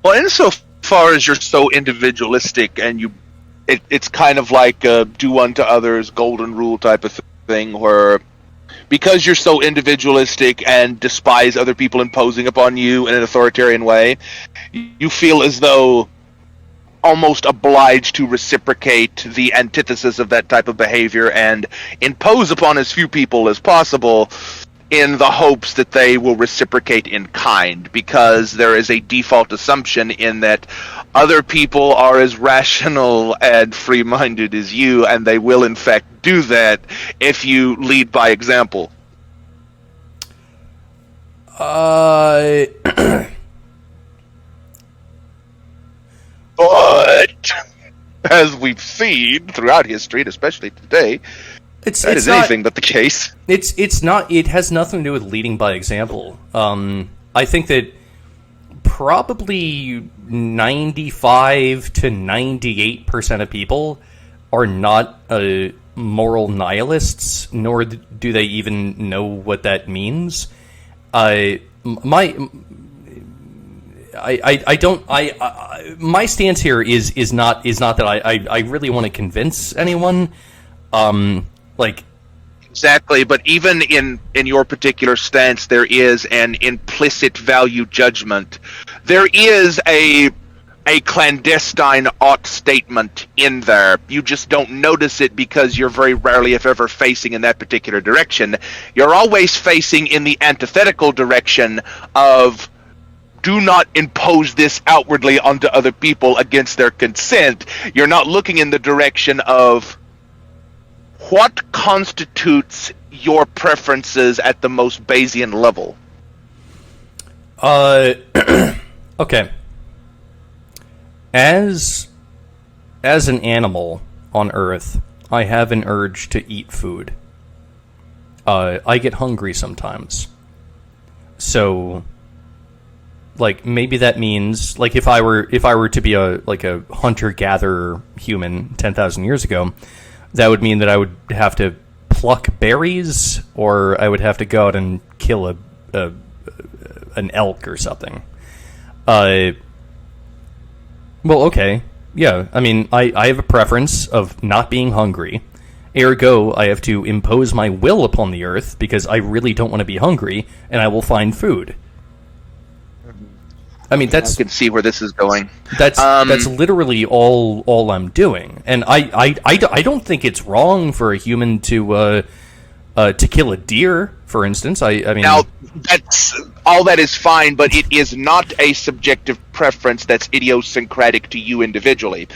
Well, insofar as you're so individualistic and it's kind of like a do unto others golden rule type of thing, where because you're so individualistic and despise other people imposing upon you in an authoritarian way, you feel as though almost obliged to reciprocate the antithesis of that type of behavior and impose upon as few people as possible in the hopes that they will reciprocate in kind, because there is a default assumption in that other people are as rational and free-minded as you, and they will in fact do that if you lead by example. But as we've seen throughout history, and especially today, that is anything but the case. It's not. It has nothing to do with leading by example. I think that probably 95 to 98% of people are not moral nihilists, nor do they even know what that means. My stance here is not that I really want to convince anyone. Exactly, but even in your particular stance, there is an implicit value judgment. There is a clandestine ought statement in there. You just don't notice it because you're very rarely, if ever, facing in that particular direction. You're always facing in the antithetical direction of do not impose this outwardly onto other people against their consent. You're not looking in the direction of what constitutes your preferences at the most Bayesian level. Okay. As an animal on Earth, I have an urge to eat food. I get hungry sometimes. So, maybe that means, if I were to be a hunter-gatherer human 10,000 years ago, that would mean that I would have to pluck berries, or I would have to go out and kill an elk or something. Well, okay. Yeah, I mean, I have a preference of not being hungry. Ergo, I have to impose my will upon the earth because I really don't want to be hungry, and I will find food. I mean, I can see where this is going. That's literally all I'm doing, and I don't think it's wrong for a human to kill a deer, for instance. I mean, now that's all that is fine, but it is not a subjective preference that's idiosyncratic to you individually.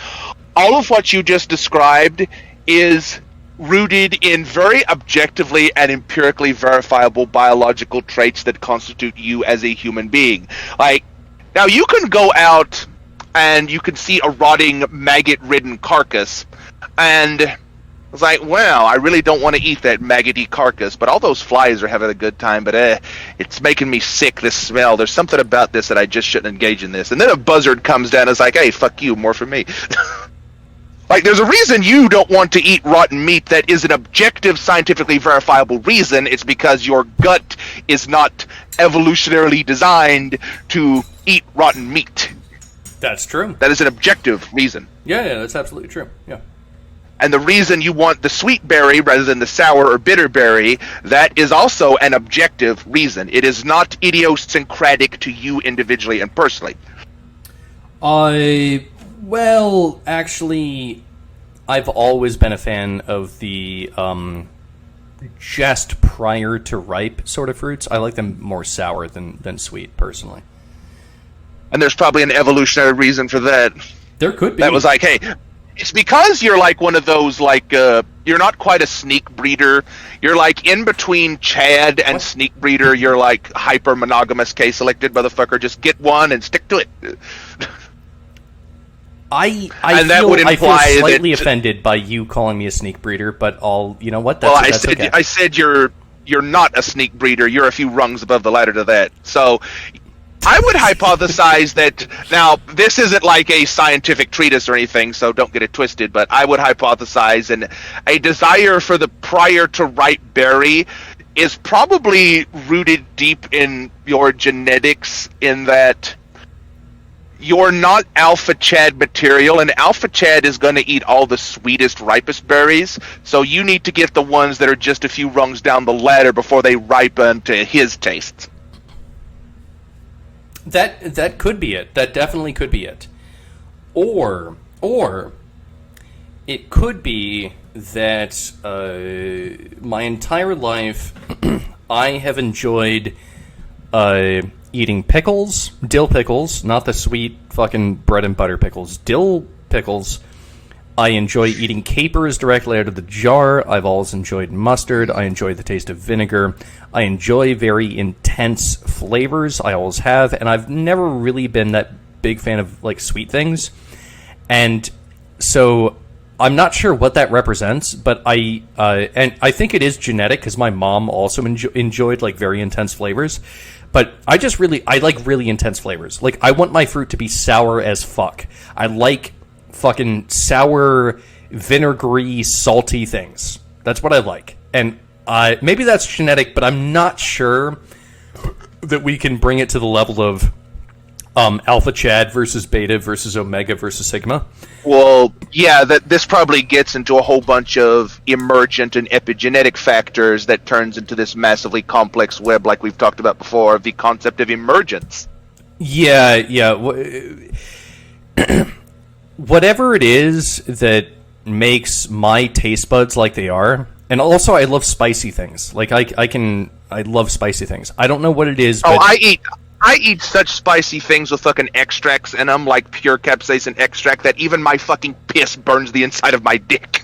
All of what you just described is rooted in very objectively and empirically verifiable biological traits that constitute you as a human being. Now, you can go out and you can see a rotting, maggot-ridden carcass, and it's like, well, I really don't want to eat that maggoty carcass, but all those flies are having a good time, but it's making me sick, this smell. There's something about this that I just shouldn't engage in this. And then a buzzard comes down and is like, hey, fuck you, more for me. There's a reason you don't want to eat rotten meat that is an objective, scientifically verifiable reason. It's because your gut is not evolutionarily designed to eat rotten meat. That's true. That is an objective reason. Yeah, that's absolutely true. Yeah. And the reason you want the sweet berry rather than the sour or bitter berry, that is also an objective reason. It is not idiosyncratic to you individually and personally. Well, actually, I've always been a fan of the just prior to ripe sort of fruits. I like them more sour than sweet, personally. And there's probably an evolutionary reason for that. There could be. That was like, hey, it's because you're like one of those, you're not quite a sneak breeder. You're like in between Chad and sneak breeder. You're like hyper monogamous K-selected motherfucker. Just get one and stick to it. I feel slightly offended by you calling me a sneak breeder, but you know what? That's okay. I said you're not a sneak breeder. You're a few rungs above the ladder to that. So I would hypothesize that, now, this isn't like a scientific treatise or anything, so don't get it twisted, but I would hypothesize a desire for the prior to ripe berry is probably rooted deep in your genetics, in that you're not Alpha Chad material, and Alpha Chad is going to eat all the sweetest, ripest berries, so you need to get the ones that are just a few rungs down the ladder before they ripen to his tastes. That could be it. That definitely could be it. Or it could be that my entire life I have enjoyed eating pickles, dill pickles, not the sweet fucking bread and butter pickles, dill pickles. I enjoy eating capers directly out of the jar. I've always enjoyed mustard. I enjoy the taste of vinegar. I enjoy very intense flavors. I always have, and I've never really been that big fan of like sweet things. And so I'm not sure what that represents, but I think it is genetic because my mom also enjoyed like very intense flavors. But I like really intense flavors. Like, I want my fruit to be sour as fuck. I like fucking sour, vinegary, salty things. That's what I like. And maybe that's genetic, but I'm not sure that we can bring it to the level of Alpha Chad versus Beta versus Omega versus Sigma. Well, yeah, this probably gets into a whole bunch of emergent and epigenetic factors that turns into this massively complex web like we've talked about before, of the concept of emergence. Yeah. Whatever it is that makes my taste buds like they are, and also I love spicy things. Like, I love spicy things. I don't know what it is, but... I eat such spicy things with fucking extracts, and I'm like pure capsaicin extract that even my fucking piss burns the inside of my dick.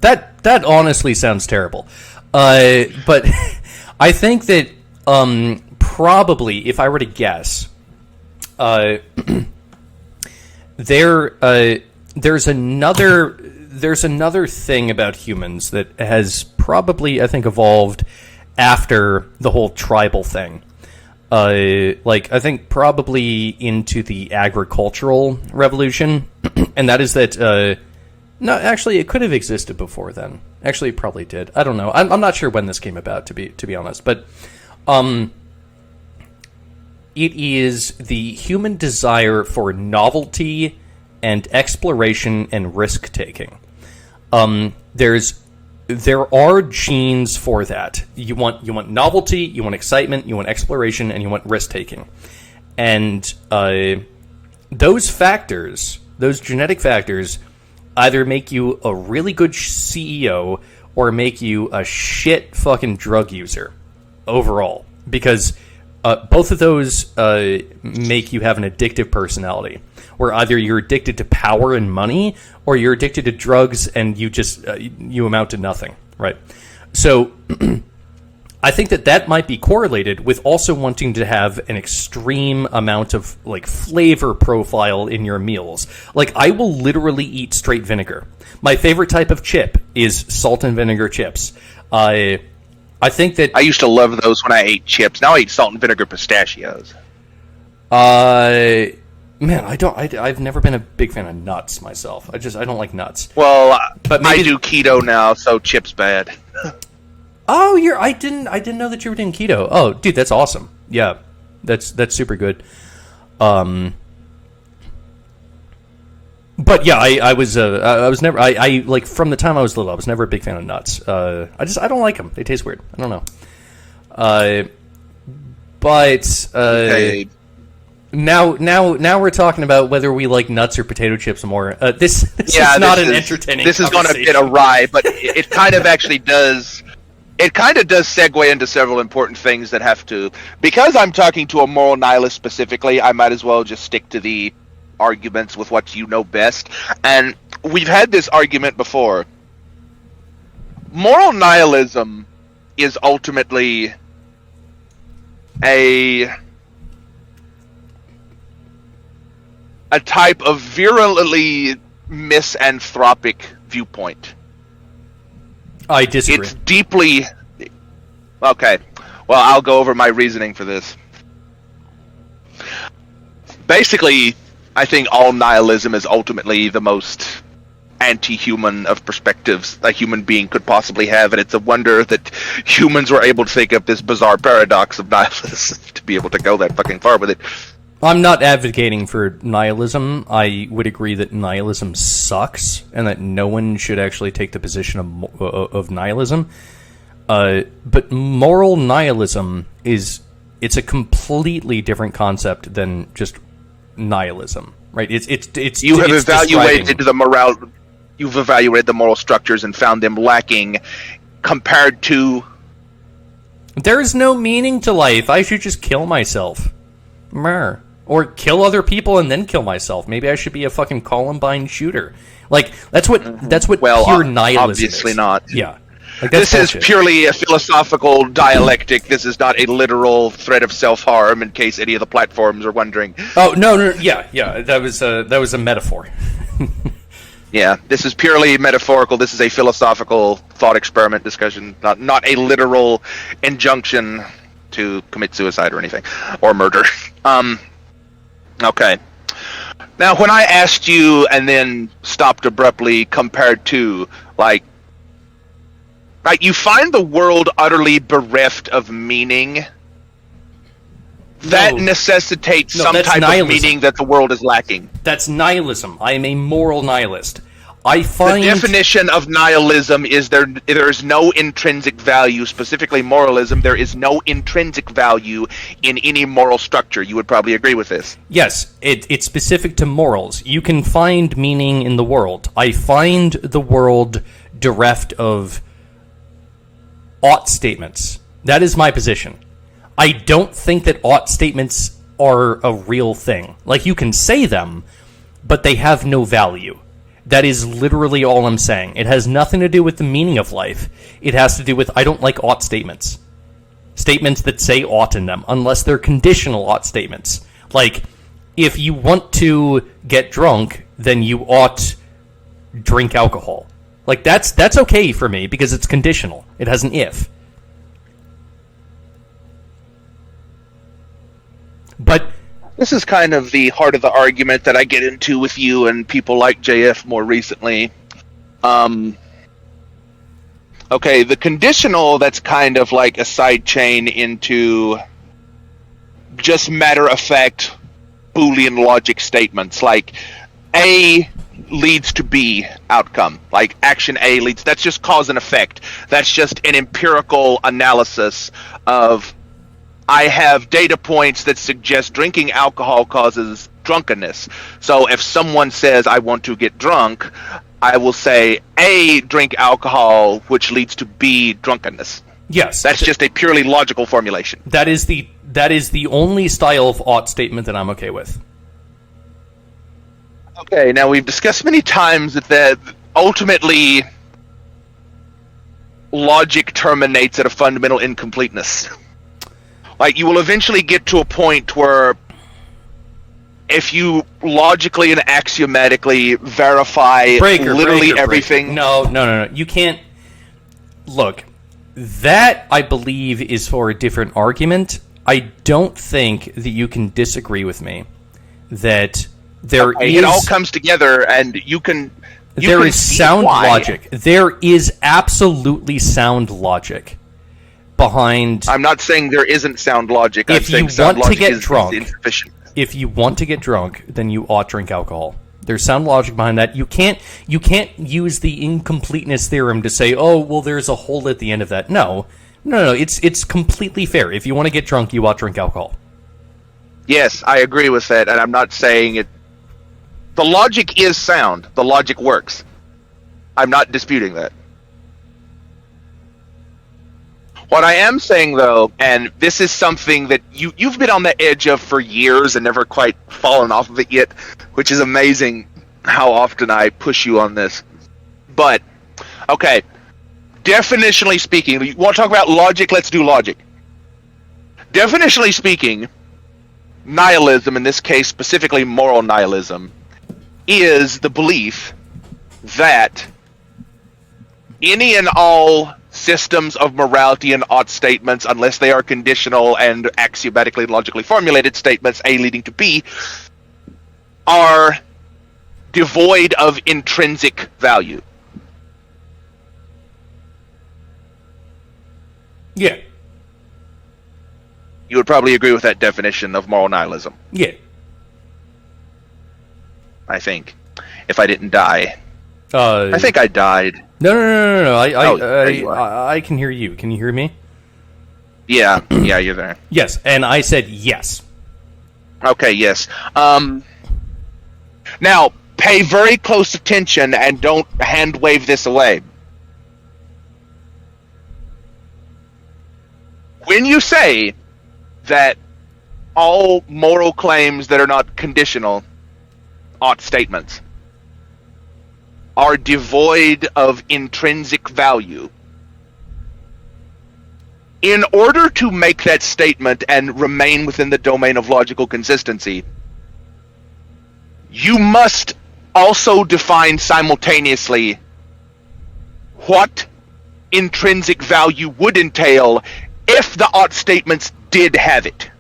That honestly sounds terrible. But I think that probably, if I were to guess, there's another thing about humans that has probably, I think, evolved after the whole tribal thing. I think probably into the agricultural revolution, and that is that, no, actually, it could have existed before then. Actually, it probably did. I don't know. I'm not sure when this came about, to be honest, but, it is the human desire for novelty and exploration and risk-taking. There are genes for that. You want novelty, you want excitement, you want exploration, and you want risk-taking. And those factors, those genetic factors, either make you a really good CEO or make you a shit fucking drug user overall. Because both of those make you have an addictive personality, where either you're addicted to power and money, or you're addicted to drugs and you just you amount to nothing, right? So I think that might be correlated with also wanting to have an extreme amount of like flavor profile in your meals. Like, I will literally eat straight vinegar. My favorite type of chip is salt and vinegar chips. I think that I used to love those when I ate chips. Now I eat salt and vinegar pistachios. Man, I've never been a big fan of nuts myself. I don't like nuts. Well, but I do keto now, so chips bad. Oh, I didn't know that you were doing keto. Oh, dude, that's awesome. Yeah, that's super good. But yeah, I was never like, from the time I was little, I was never a big fan of nuts. I don't like them. They taste weird. I don't know. But Okay. Now we're talking about whether we like nuts or potato chips more. This is not an entertaining. This is going to get awry, but it kind of actually does. It kind of does segue into several important things that have to. Because I'm talking to a moral nihilist specifically, I might as well just stick to the arguments with what you know best. And we've had this argument before. Moral nihilism is ultimately a type of virulently misanthropic viewpoint. I disagree. It's deeply... Okay. Well, I'll go over my reasoning for this. Basically, I think all nihilism is ultimately the most anti-human of perspectives a human being could possibly have, and it's a wonder that humans were able to think up this bizarre paradox of nihilism to be able to go that fucking far with it. I'm not advocating for nihilism. I would agree that nihilism sucks and that no one should actually take the position of nihilism. But moral nihilism it's a completely different concept than just nihilism, right? It's You have it's evaluated describing- You've evaluated the moral structures and found them lacking compared to. There is no meaning to life. I should just kill myself. Mer. Or kill other people and then kill myself. Maybe I should be a fucking Columbine shooter. Like, that's what Well, pure nihilism obviously is. not. Yeah. Like, that's This is bullshit. purely a philosophical dialectic. This is not a literal threat of self-harm, in case any of the platforms are wondering. Oh, no, yeah. That was a metaphor. Yeah, this is purely metaphorical. This is a philosophical thought experiment discussion, not a literal injunction to commit suicide or anything, or murder. Okay. Now, when I asked you and then stopped abruptly, compared to, like, you find the world utterly bereft of meaning. That necessitates some type nihilism. of meaning that the world is lacking. That's nihilism. I am a moral nihilist. I find... The definition of nihilism is there is no intrinsic value, specifically moralism. There is no intrinsic value in any moral structure. You would probably agree with this. Yes, it's specific to morals. You can find meaning in the world. I find the world bereft of ought statements. That is my position. I don't think that ought statements are a real thing. Like, you can say them, but they have no value. That is literally all I'm saying. It has nothing to do with the meaning of life. It has to do with, I don't like ought statements. Statements that say ought in them, unless they're conditional ought statements. Like, if you want to get drunk, then you ought drink alcohol. Like, that's okay for me, because it's conditional. It has an if. But This is kind of the heart of the argument that I get into with you and people like JF more recently. Okay, the conditional, that's kind of like a side chain into just matter-of-fact Boolean logic statements, like A leads to B outcome. Like action A leads, that's just cause and effect. That's just an empirical analysis of, I have data points that suggest drinking alcohol causes drunkenness. So if someone says, I want to get drunk, I will say, A, drink alcohol, which leads to B, drunkenness. yes, That's just a purely logical formulation. that is the only style of ought statement that I'm okay with. Okay, now we've discussed many times that ultimately logic terminates at a fundamental incompleteness. Like, you will eventually get to a point where if you logically and axiomatically verify literally everything... No. You can't... Look, that, I believe, is for a different argument. I don't think that you can disagree with me that there is... It all comes together, and you can there is see sound why. logic. There is absolutely sound logic behind... I'm not saying there isn't sound logic. I'm If saying you sound want to logic get is drunk, insufficient. if you want to get drunk, then you ought drink alcohol. There's sound logic behind that. You can't use the incompleteness theorem to say, oh, well, there's a hole at the end of that. No. It's completely fair. If you want to get drunk, you ought drink alcohol. Yes, I agree with that, and I'm not saying it... The logic is sound. The logic works. I'm not disputing that. What I am saying, though, and this is something that you've been on the edge of for years and never quite fallen off of it yet, which is amazing how often I push you on this. But, okay, definitionally speaking, you want to talk about logic? Let's do logic. Definitionally speaking, nihilism, in this case specifically moral nihilism, is the belief that any and all systems of morality and ought statements, unless they are conditional and axiomatically and logically formulated statements, A leading to B, are devoid of intrinsic value. Yeah. You would probably agree with that definition of moral nihilism. Yeah. I think, if I didn't die. I I think I died. No. there you I can hear you. Can you hear me? Yeah, you're there. Yes, and I said yes. Okay, yes. Now, pay very close attention and don't hand wave this away. When you say that all moral claims that are not conditional, ought statements, are devoid of intrinsic value, in order to make that statement and remain within the domain of logical consistency, you must also define simultaneously what intrinsic value would entail if the ought statements did have it.